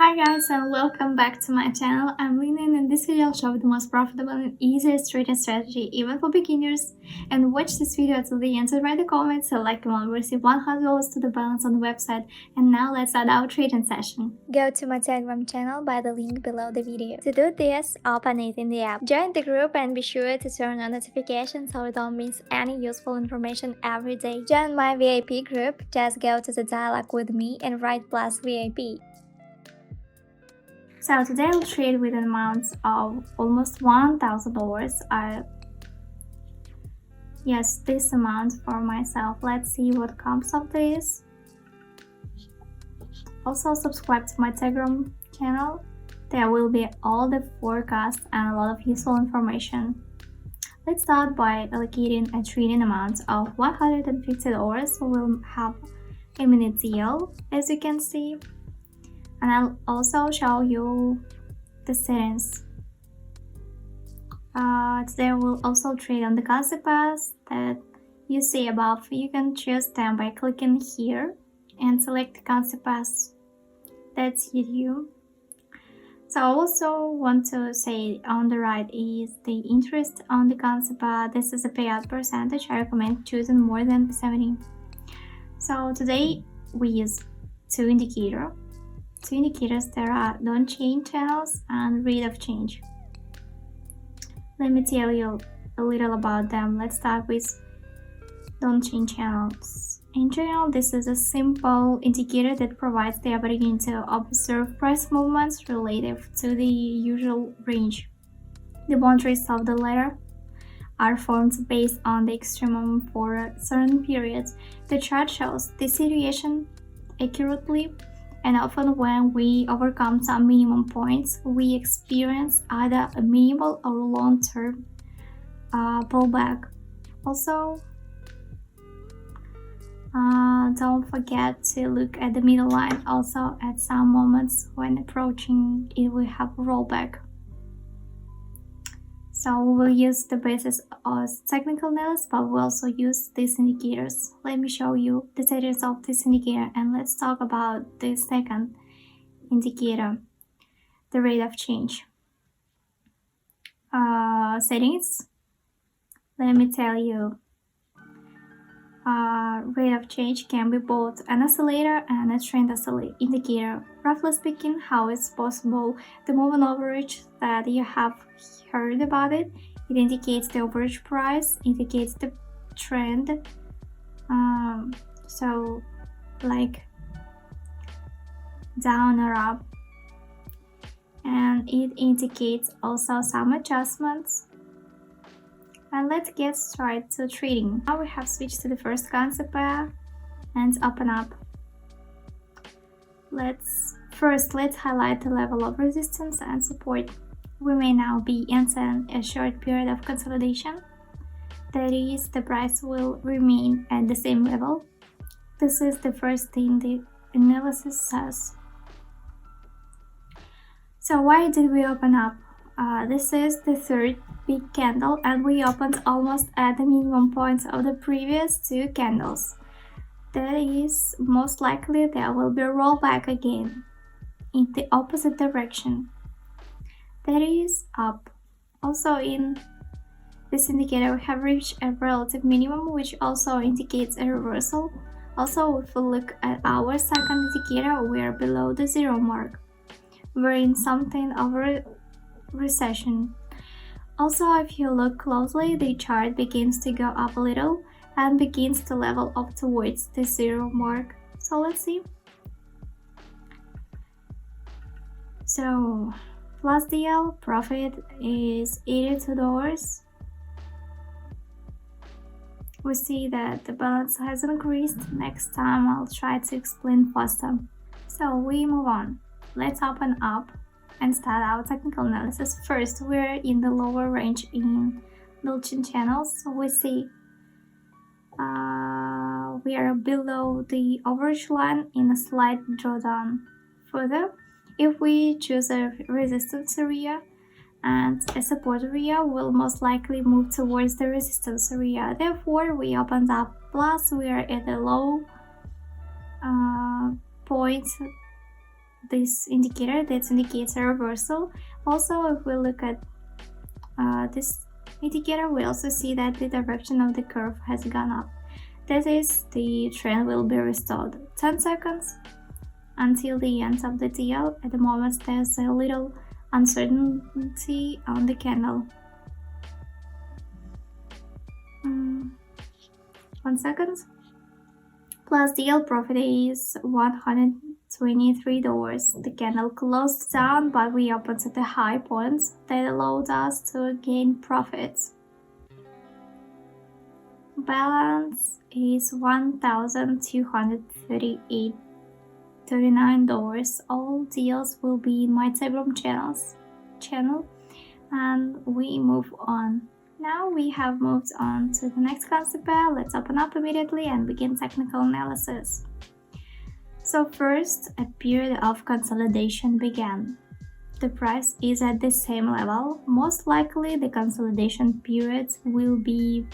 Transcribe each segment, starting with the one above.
Hi guys and welcome back to my channel. I'm Lina and in this video I'll show you the most profitable and easiest trading strategy even for beginners. And watch this video till the end to write a comment, so like one will receive $100 to the balance on the website. And now let's start our trading session. Go to my Telegram channel by the link below the video. To do this, open it in the app. Join the group and be sure to turn on notifications so you don't miss any useful information every day. Join my VIP group, just go to the dialogue with me and write plus VIP. So today I'll trade with an amount of almost $1,000. Yes, this amount for myself. Let's see what comes of this. Also subscribe to my Telegram channel. There will be all the forecasts and a lot of useful information. Let's start by allocating a trading amount of $150. So we'll have a minute deal, as you can see. And I'll also show you the settings. Today we'll also trade on the currency pairs that you see above. You can choose them by clicking here and select the currency pairs that suit you. So I also want to say on the right is the interest on the currency pair. This is a payout percentage. I recommend choosing more than 70. So today we use two indicators. There are don't change channels and rate of change. Let me tell you a little about them. Let's start with don't change channels. In general, this is a simple indicator that provides the ability to observe price movements relative to the usual range. The boundaries of the latter are formed based on the extremum for certain periods. The chart shows the situation accurately, and often when we overcome some minimum points, we experience either a minimal or long-term pullback. Also, don't forget to look at the middle line. Also, at some moments when approaching it, we have a rollback. So we will use the basis of technical analysis, but we also use these indicators. Let me show you the settings of this indicator, and let's talk about the second indicator, the rate of change. Settings. Let me tell you, rate of change can be both an oscillator and a trend indicator. Roughly speaking, how it's possible, the moving average that you have heard about it indicates the average price, indicates the trend, so like down or up, and it indicates also some adjustments. And let's get started to trading. Now we have switched to the first currency pair and open up. Let's highlight the level of resistance and support. We may now be entering a short period of consolidation. That is, the price will remain at the same level. This is the first thing the analysis says. So why did we open up? This is the third big candle, and we opened almost at the minimum points of the previous two candles. That is, most likely there will be a rollback again in the opposite direction. That is up. Also, in this indicator we have reached a relative minimum, which also indicates a reversal. Also, if we look at our second indicator, we are below the zero mark. We're in something of a recession. Also, if you look closely, the chart begins to go up a little and begins to level up towards the zero mark. So let's see. So plus DL profit is $82. We see that the balance has increased. Next time I'll try to explain faster. So we move on. Let's open up and start our technical analysis. First, we're in the lower range in Dolchin channels. So we see we are below the average line in a slight drawdown. Further, if we choose a resistance area and a support area, we'll most likely move towards the resistance area. Therefore, we opened up plus we are at a low point this indicator that indicates a reversal. Also, if we look at this indicator, we also see that the direction of the curve has gone up. That is, the trend will be restored. 10 seconds until the end of the deal. At the moment, there's a little uncertainty on the candle. 1 second. Plus deal profit is $123. The candle closed down, but we opened at the high points that allowed us to gain profits. Balance is $1,238.39. All deals will be in my Telegram channel, and we move on. Now we have moved on to the next concept pair. Let's open up immediately and begin technical analysis. So first, a period of consolidation began. The price is at the same level. Most likely the consolidation period will be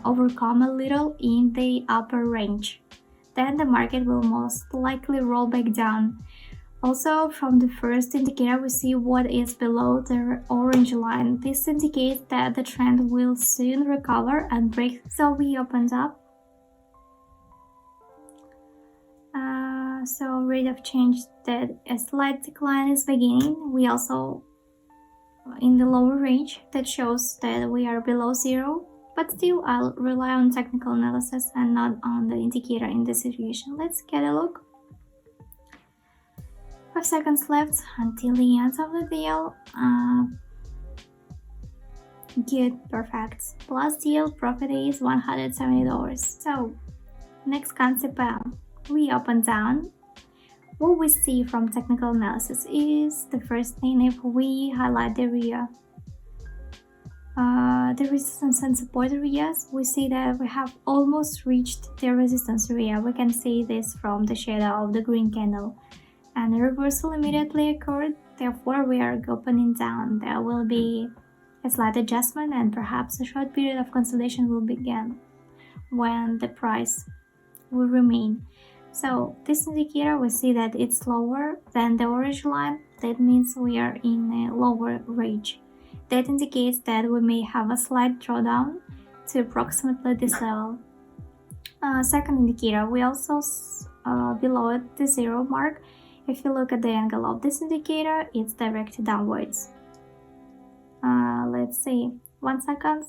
overcome a little in the upper range. Then the market will most likely roll back down. Also, from the first indicator, we see what is below the orange line. This indicates that the trend will soon recover and break. So we opened up. So rate of change that a slight decline is beginning. We also in the lower range that shows that we are below zero. But still, I'll rely on technical analysis and not on the indicator in this situation. Let's get a look. 5 seconds left until the end of the deal. Good, perfect. Plus deal profit is $170. So, next concept pair. We open down. What we see from technical analysis is the first thing. If we highlight the area, the resistance and support areas, we see that we have almost reached the resistance area. We can see this from the shadow of the green candle. And a reversal immediately occurred, therefore we are opening down. There will be a slight adjustment and perhaps a short period of consolidation will begin when the price will remain. So this indicator, we see that it's lower than the orange line. That means we are in a lower range. That indicates that we may have a slight drawdown to approximately this level. Second indicator, we also below the zero mark. If you look at the angle of this indicator, it's directed downwards. Let's see, 1 second.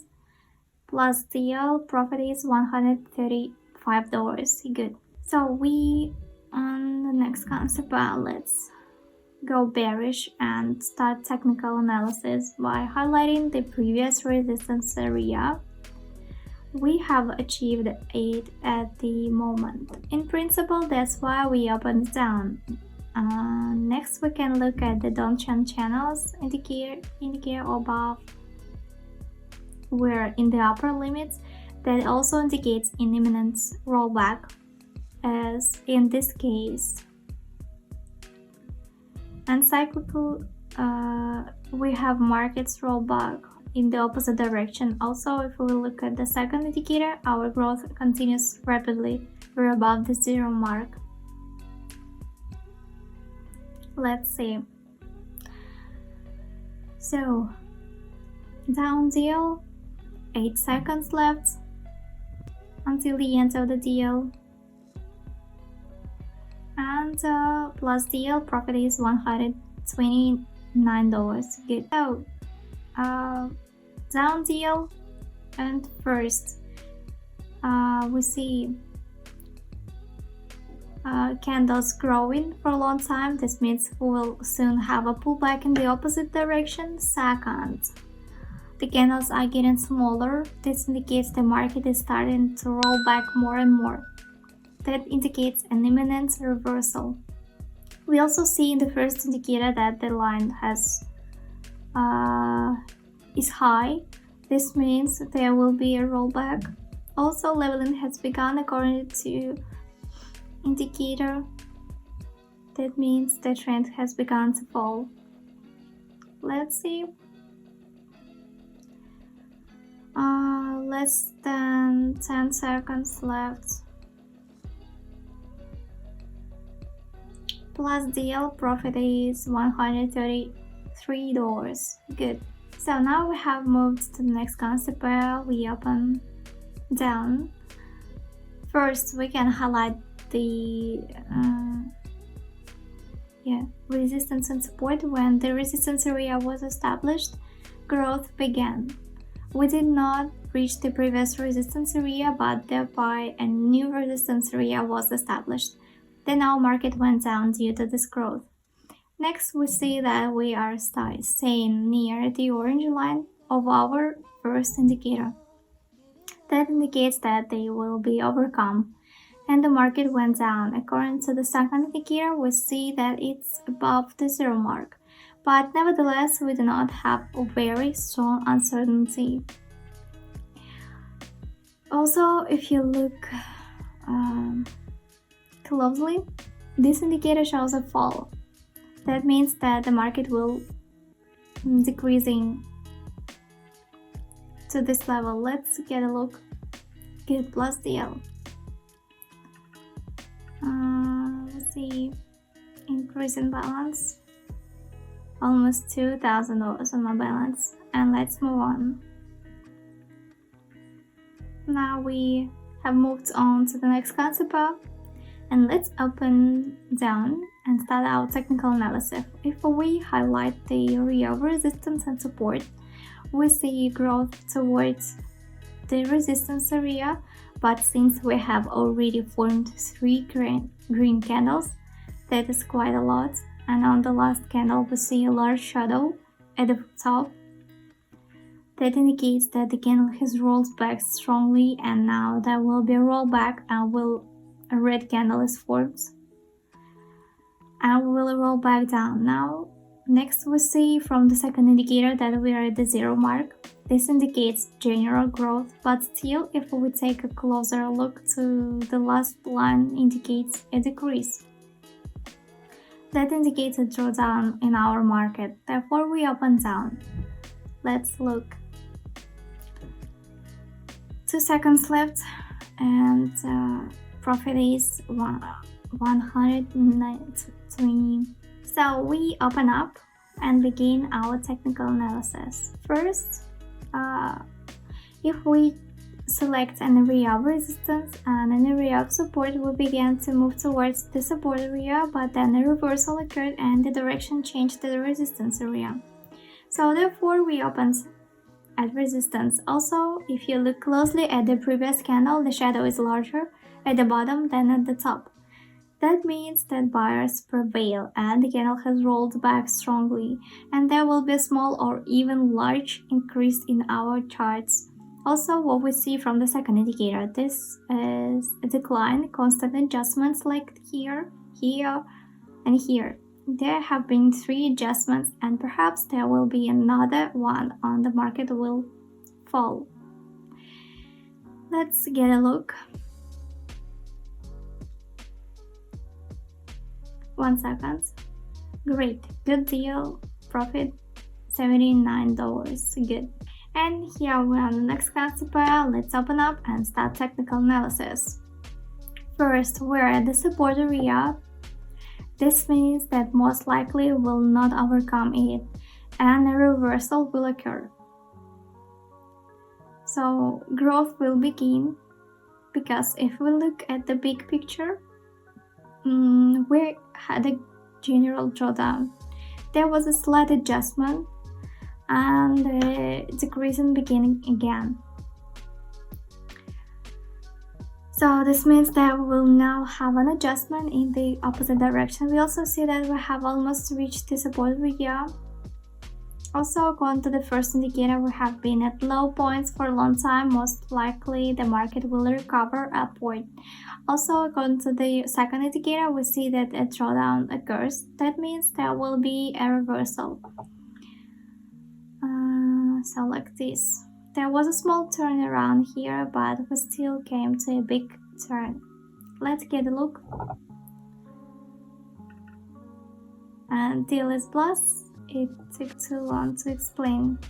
Plus deal profit is $135. Good. So we on the next concept, let's go bearish and start technical analysis by highlighting the previous resistance area. We have achieved 8 at the moment. In principle, that's why we opened down. Next, we can look at the Donchian channels indicator above. We're in the upper limits. That also indicates an imminent rollback, as in this case. And cyclical, we have markets rollback in the opposite direction. Also, if we look at the second indicator, our growth continues rapidly. We're above the zero mark. Let's see. So, down deal, 8 seconds left until the end of the deal. And plus deal profit is $129. Good. So, down deal, and first we see candles growing for a long time. This means we will soon have a pullback in the opposite direction. Second, the candles are getting smaller. This indicates the market is starting to roll back more and more. That indicates an imminent reversal. We also see in the first indicator that the line is high. This means there will be a rollback. Also, leveling has begun according to indicator. That means the trend has begun to fall. Let's see. Less than 10 seconds left. plus deal, profit is $133. Good. So now we have moved to the next concept pair. We open down. First, we can highlight the resistance and support. When the resistance area was established, growth began. We did not reach the previous resistance area, but thereby a new resistance area was established. Then our market went down due to this growth. Next, we see that we are staying near the orange line of our first indicator. That indicates that they will be overcome, and the market went down. According to the second indicator, we see that it's above the zero mark, but nevertheless, we do not have a very strong uncertainty. Also, if you look closely, this indicator shows a fall. That means that the market will decreasing to this level. Let's get a look. Good, plus DL. Let's see, increase in balance, almost $2,000 on my balance, and let's move on. Now we have moved on to the next concept, and let's open down and start our technical analysis. If we highlight the area of resistance and support, we see growth towards the resistance area, but since we have already formed 3 green candles, that is quite a lot, and on the last candle we see a large shadow at the top. That indicates that the candle has rolled back strongly, and now there will be a rollback and a red candle is formed and will roll back down. Now, next we see from the second indicator that we are at the zero mark. This indicates general growth, but still, if we take a closer look to the last line, indicates a decrease. That indicates a drawdown in our market. Therefore, we open down. Let's look. 2 seconds left, and profit is 119. So we open up and begin our technical analysis. First, if we select an area of resistance and an area of support, we began to move towards the support area, but then a reversal occurred and the direction changed to the resistance area. So therefore, we opened at resistance. Also, if you look closely at the previous candle, the shadow is larger at the bottom than at the top. That means that buyers prevail and the candle has rolled back strongly, and there will be a small or even large increase in our charts. Also, what we see from the second indicator, this is a decline, constant adjustments like here, here, and here. There have been 3 adjustments, and perhaps there will be another one on the market will fall. Let's get a look. 1 second. Great, good deal, profit $79, good. And here we are on the next concept. Let's open up and start technical analysis. First, we're at the support area. This means that most likely will not overcome it and a reversal will occur. So growth will begin, because if we look at the big picture, we had a general drawdown. There was a slight adjustment and the decreasing beginning again. So this means that we will now have an adjustment in the opposite direction. We also see that we have almost reached the support area. Also, according to the first indicator, we have been at low points for a long time. Most likely the market will recover upward. Also, according to the second indicator, we see that a drawdown occurs. That means there will be a reversal. So like this. There was a small turnaround here, but we still came to a big turn. Let's get a look. And deal is plus. It took too long to explain.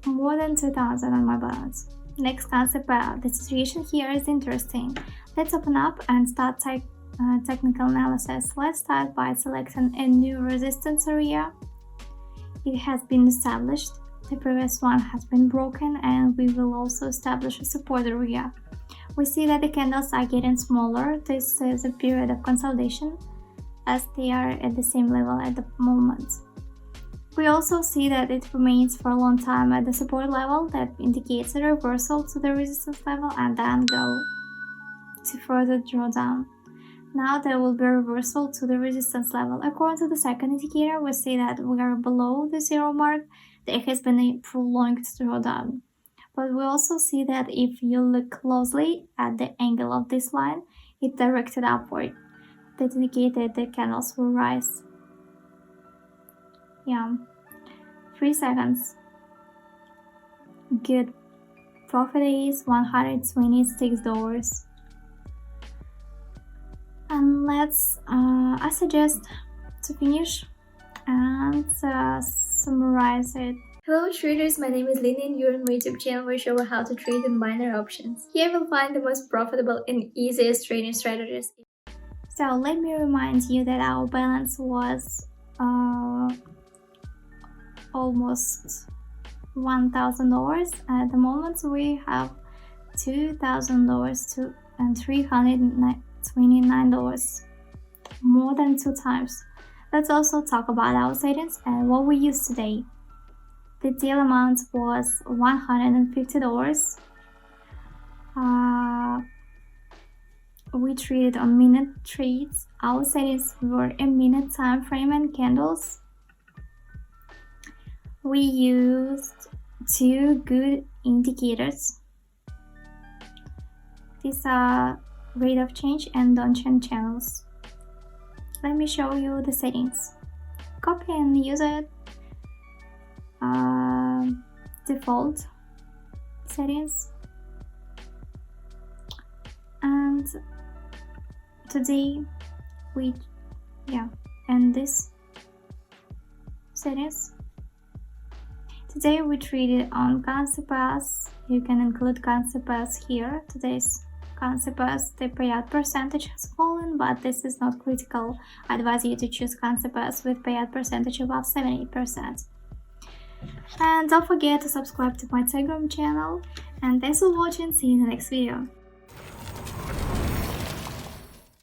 More than 2,000 on my balance. Next concept, the situation here is interesting. Let's open up and start technical analysis. Let's start by selecting a new resistance area. It has been established. The previous one has been broken, and we will also establish a support area. We see that the candles are getting smaller. This is a period of consolidation as they are at the same level at the moment. We also see that it remains for a long time at the support level. That indicates a reversal to the resistance level and then go to further drawdown. Now there will be a reversal to the resistance level. According to the second indicator, we see that we are below the zero mark. There has been a prolonged drawdown. But we also see that if you look closely at the angle of this line, it directed upward. That indicated the candles will rise. Yeah, 3 seconds. Good. Profit is $126. And let's, I suggest to finish and summarize it. Hello traders, my name is Lina and you're on my YouTube channel where I show you how to trade in minor options. Here you'll find the most profitable and easiest trading strategies. So let me remind you that our balance was almost $1,000. At the moment we have $2,000 and $329, more than 2 times. Let's also talk about our savings and what we used today. The deal amount was $150. We traded on minute trades. Our settings were a minute time frame and candles. We used 2 good indicators. These are rate of change and Donchian channels. Let me show you the settings. Copy and use it. Default settings. And today and this settings. Today we traded on CancerPass. You can include CancerPass here. Today's CancerPass, the payout percentage has fallen, but this is not critical. I advise you to choose CancerPass with payout percentage above 70%. And don't forget to subscribe to my Telegram channel. And thanks for watching. See you in the next video.